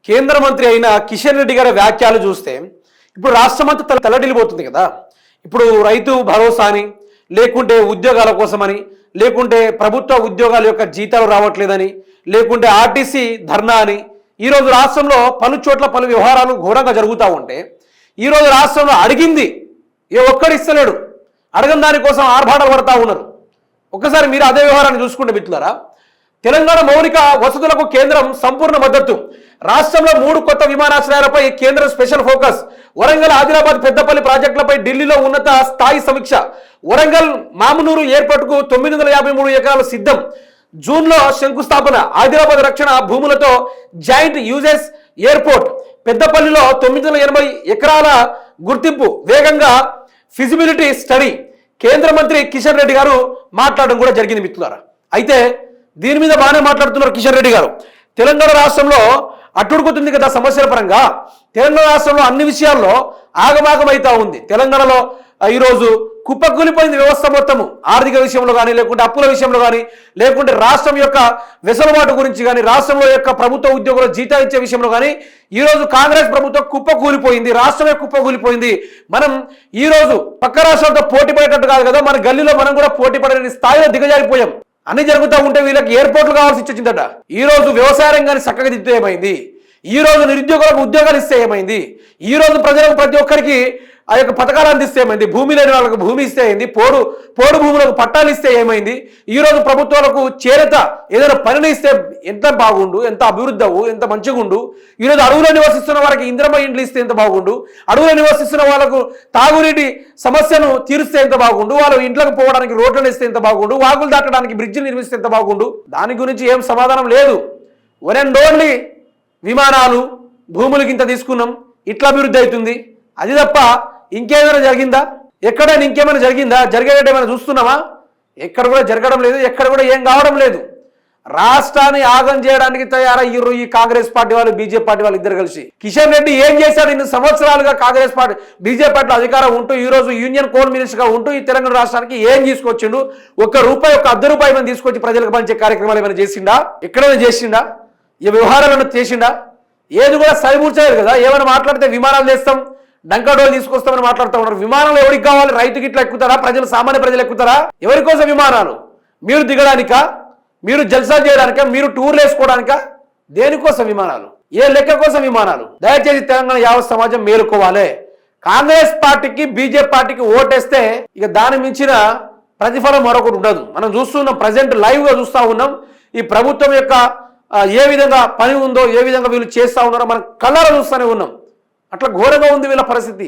కేంద్ర మంత్రి అయిన కిషన్ రెడ్డి గారి వ్యాఖ్యలు చూస్తే ఇప్పుడు రాష్ట్రమంతా తలడిల్లిపోతుంది కదా. ఇప్పుడు రైతు భరోసా అని, లేకుంటే ఉద్యోగాల కోసమని, లేకుంటే ప్రభుత్వ ఉద్యోగాల యొక్క జీతాలు రావట్లేదని, లేకుంటే ఆర్టీసీ ధర్నా అని ఈరోజు రాష్ట్రంలో పలు చోట్ల పలు వ్యవహారాలు ఘోరంగా జరుగుతూ ఉంటే ఈరోజు రాష్ట్రంలో అడిగింది ఏ ఒక్కడు ఇస్తలేడు. అడగని దానికోసం ఆర్భాటాలు పడతా ఉన్నారు. ఒక్కసారి మీరు అదే వ్యవహారాన్ని చూసుకుంటే మిత్రులారా, తెలంగాణ మౌలిక వసతులకు కేంద్రం సంపూర్ణ మద్దతు. రాష్ట్రంలో 3 కొత్త విమానాశ్రయాలపై కేంద్రం స్పెషల్ ఫోకస్. వరంగల్, ఆదిలాబాద్, పెద్దపల్లి ప్రాజెక్టులపై ఢిల్లీలో ఉన్నత స్థాయి సమీక్ష. వరంగల్ మామునూరు ఎయిర్పోర్టుకు 953 ఎకరాలు సిద్ధం. జూన్లో శంకుస్థాపన. ఆదిలాబాద్ రక్షణ భూములతో జాయింట్ యూజెస్ ఎయిర్పోర్ట్. పెద్దపల్లిలో 980 ఎకరాల గుర్తింపు. వేగంగా ఫిజిబిలిటీ స్టడీ. కేంద్ర మంత్రి కిషన్ రెడ్డి గారు మాట్లాడడం కూడా జరిగింది మిత్రులారా. అయితే దీని మీద బాగానే మాట్లాడుతున్నారు కిషన్ రెడ్డి గారు. తెలంగాణ రాష్ట్రంలో అట్టుడుకుతుంది కదా సమస్యల పరంగా. తెలంగాణ రాష్ట్రంలో అన్ని విషయాల్లో ఆగమాగమైతా ఉంది. తెలంగాణలో ఈరోజు కుప్పకూలిపోయింది వ్యవస్థ మొత్తము. ఆర్థిక విషయంలో కానీ, లేకుంటే అప్పుల విషయంలో కానీ, లేకుంటే రాష్ట్రం యొక్క వెసులుబాటు గురించి కానీ, రాష్ట్రంలో యొక్క ప్రభుత్వ ఉద్యోగుల జీతాలు ఇచ్చే విషయంలో కానీ ఈరోజు కాంగ్రెస్ ప్రభుత్వం కుప్పకూలిపోయింది. రాష్ట్రమే కుప్పకూలిపోయింది. మనం ఈరోజు పక్క రాష్ట్రాలతో పోటీ పడేటట్టు కాదు కదా, మన గల్లీలో మనం కూడా పోటీ పడే స్థాయిలో దిగజారిపోయాం. అన్ని జరుగుతూ ఉంటే వీళ్ళకి ఎయిర్పోర్ట్లు కావాల్సి వచ్చిందట. ఈ రోజు వ్యవసాయ రంగాన్ని చక్కగా దిద్దుతే ఏమైంది? ఈ రోజు నిరుద్యోగులకు ఉద్యోగాలు ఇస్తే ఏమైంది? ఈ రోజు ప్రజలకు ప్రతి ఒక్కరికి ఆ యొక్క పథకాలు అందిస్తే ఏమైంది? భూమి లేని వాళ్ళకు భూమి ఇస్తే ఏంది? పోడు భూములకు పట్టాలు ఇస్తే ఏమైంది? ఈ రోజు ప్రభుత్వాలకు చేరత ఏదైనా పనిని ఇస్తే ఎంత బాగుండు, ఎంత అభివృద్ధి అవ్వు, ఎంత మంచిగా ఉండు. ఈరోజు అడవులో నివసిస్తున్న వాళ్ళకి ఇంద్రమ్మ ఇండ్లు ఇస్తే ఎంత బాగుండు. అడవులో నివసిస్తున్న వాళ్ళకు తాగునీటి సమస్యను తీరుస్తే ఎంత బాగుండు. వాళ్ళు ఇంట్లోకి పోవడానికి రోడ్లను ఇస్తే ఎంత బాగుండు. వాగులు దాటడానికి బ్రిడ్జిలు నిర్మిస్తే ఎంత బాగుండు. దాని గురించి ఏం సమాధానం లేదు. వన్ అండ్ ఓన్లీ విమానాలు, భూములకి ఇంత తీసుకున్నాం, ఇట్లా అభివృద్ధి అవుతుంది. అది తప్ప ఇంకేమైనా జరిగిందా? ఎక్కడైనా ఇంకేమైనా జరిగిందా? జరిగేటట్టు ఏమైనా చూస్తున్నామా? ఎక్కడ కూడా జరగడం లేదు. ఎక్కడ కూడా ఏం కావడం లేదు. రాష్ట్రాన్ని ఆగం చేయడానికి తయారయ్యారు ఈ కాంగ్రెస్ పార్టీ వాళ్ళు, బీజేపీ పార్టీ వాళ్ళు ఇద్దరు కలిసి. కిషన్ రెడ్డి ఏం చేశాడు? 2 సంవత్సరాలుగా కాంగ్రెస్ పార్టీ, బీజేపీ పార్టీలో అధికారం ఉంటూ ఈ రోజు యూనియన్ కోల్ మినిస్టర్గా ఉంటూ ఈ తెలంగాణ రాష్ట్రానికి ఏం తీసుకొచ్చిండు? ₹1 ఏమైనా తీసుకొచ్చి ప్రజలకు పంచే కార్యక్రమాలు ఏమైనా చేసిండా? ఎక్కడైనా చేసిండా? ఈ వ్యవహారాలను చేసిండా? ఏది కూడా సరిమూర్చలేదు కదా. ఏమైనా మాట్లాడితే విమానాలు చేస్తాం, డంకాడోలు తీసుకొస్తామని మాట్లాడుతూ ఉన్నారు. విమానాలు ఎవరికి కావాలి? రైతుకి ఇట్లా ఎక్కుతారా? సామాన్య ప్రజలు ఎక్కుతారా? ఎవరి కోసం విమానాలు? మీరు దిగడానికా? మీరు జల్సా చేయడానికా? మీరు టూర్లు వేసుకోవడానికా? దేనికోసం విమానాలు? ఏ లెక్క కోసం విమానాలు? దయచేసి తెలంగాణ యావత్ సమాజం మేలుకోవాలి. కాంగ్రెస్ పార్టీకి, బీజేపీ పార్టీకి ఓటేస్తే ఇక దాని మించిన ప్రతిఫలం మరొకటి ఉండదు. మనం చూస్తున్నాం, ప్రజెంట్ లైవ్ గా చూస్తూ ఉన్నాం. ఈ ప్రభుత్వం యొక్క ఏ విధంగా పని ఉందో, ఏ విధంగా వీళ్ళు చేస్తూ ఉన్నారో మనం కళ్ళారా చూస్తూనే ఉన్నాం. అట్లా ఘోరంగా ఉంది వీళ్ళ పరిస్థితి.